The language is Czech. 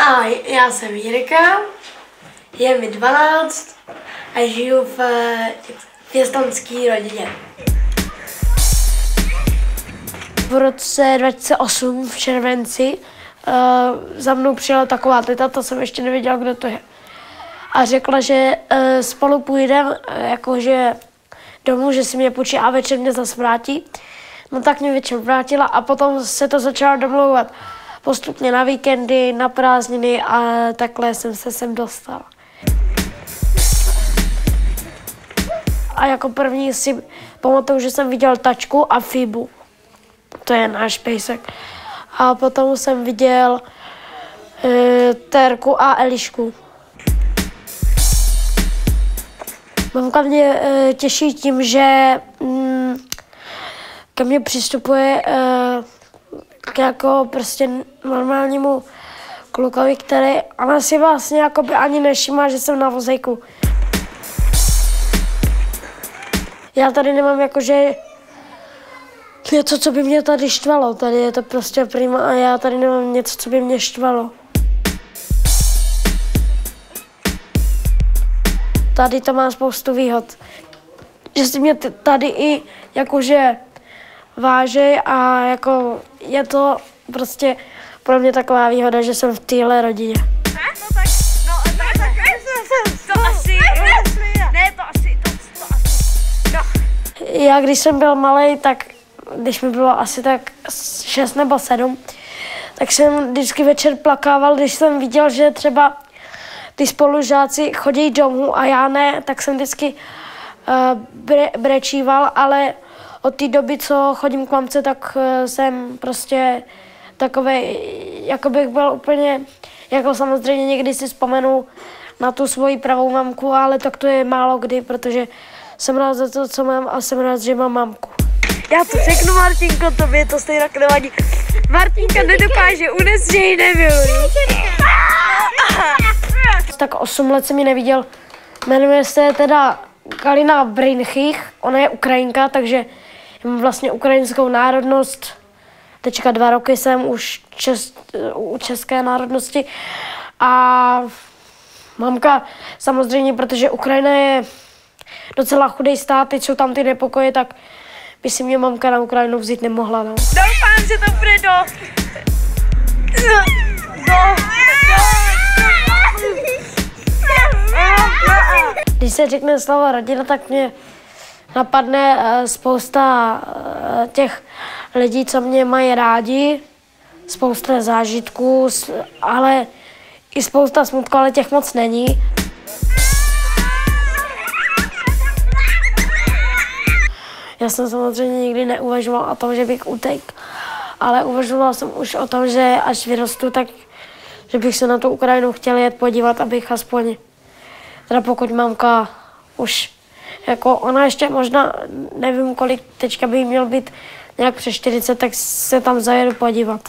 Ahoj, já jsem Jirka, je mi 12 a žiju v pěstounské rodině. V roce 2008 v červenci za mnou přijela taková teta, to jsem ještě nevěděla, kdo to je. A řekla, že spolu půjdeme jakože domů, že si mě půjčí a večer mě zase vrátí. No tak mě večer vrátila a potom se to začalo domlouvat postupně na víkendy, na prázdniny a takhle jsem se sem dostala. A jako první si pamatuju, že jsem viděl Tačku a Fibu. To je náš pejsek. A potom jsem viděl Terku a Elišku. Mamka mě těší tím, že ke mně přistupuje k jako prostě normálnímu klukovi, který ona si vlastně jakoby ani nevšimá, že jsem na vozejku. Já tady nemám jakože něco, co by mě tady štvalo. Tady je to prostě prima a já tady nemám něco, co by mě štvalo. Tady to má spoustu výhod. Že si mě tady i jakože vážej a jako je to prostě pro mě taková výhoda, že jsem v téhle rodině. Já když jsem byl malej, tak když mi bylo asi tak 6 nebo 7, tak jsem vždycky večer plakával, když jsem viděl, že třeba ty spolužáci chodí domů a já ne, tak jsem vždycky brečíval, ale od té doby, co chodím k mamce, tak jsem prostě takovej, jako bych byl úplně, jako samozřejmě někdy si vzpomenu na tu svoji pravou mamku, ale tak to je málo kdy, protože jsem rád za to, co mám a jsem rád, že mám mamku. Já to řeknu, Martinko, tobě to stejně nevadí. Martinka nedokáže unést, že ji nemiluji. Tak 8 let jsem ji neviděl. Jmenuje se teda Galina Brinchich, ona je Ukrajinka, takže mám vlastně ukrajinskou národnost. Teďka 2 roky jsem už u české národnosti. A mamka samozřejmě, protože Ukrajina je docela chudý stát, teď jsou tam ty nepokoje, tak by si mě mamka na Ukrajinu vzít nemohla. No. Doufám, že to bude Když se řekne slovo rodina, tak mě napadne spousta těch lidí, co mě mají rádi, spousta zážitků, ale i spousta smutku, ale těch moc není. Já jsem samozřejmě nikdy neuvažoval o tom, že bych utekl, ale uvažoval jsem už o tom, že až vyrostu, tak že bych se na tu Ukrajinu chtěl jet podívat, abych aspoň, teda pokud mamka už, jako ona ještě možná, nevím kolik, teďka by měl být nějak přes 40, tak se tam zajedu podívat.